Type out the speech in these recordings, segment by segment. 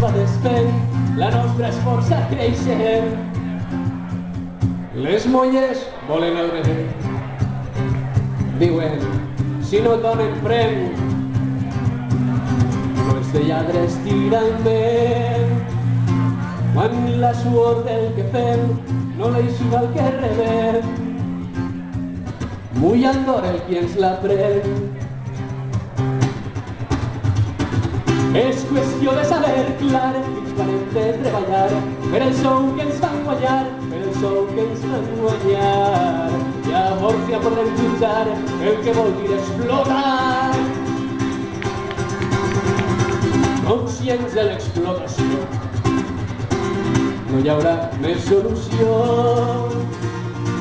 va desfent, la nostra és força creixent. Les molles volen el vent, diuen, si no donen frem, no els de lladres tiran vent. Quan la suor del que fem no l'eixuga el que rebem, mullant d'or el qui ens la pren. És qüestió de saber clar fins quan hem de treballar per el sou que ens van guanyar, per el sou que ens van guanyar. Llavors ja podrem jutjar el que vol dir explotar. Conscients de l'explotació, no hi haurà més solució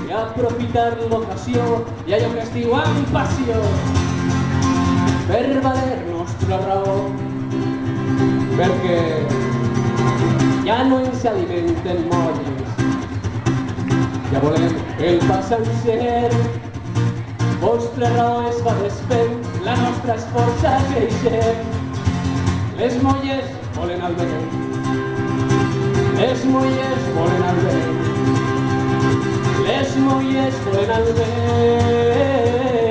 que aprofitar l'ocasió i allò que es diu amb passió per valer nostra raó, perquè ja no ens alimenten molles, ja volem el pa sencer. Vostra raó es va desfent, la nostra és força creixent. Les molles volen el vent, les molles volen el vent, les molles volen el vent.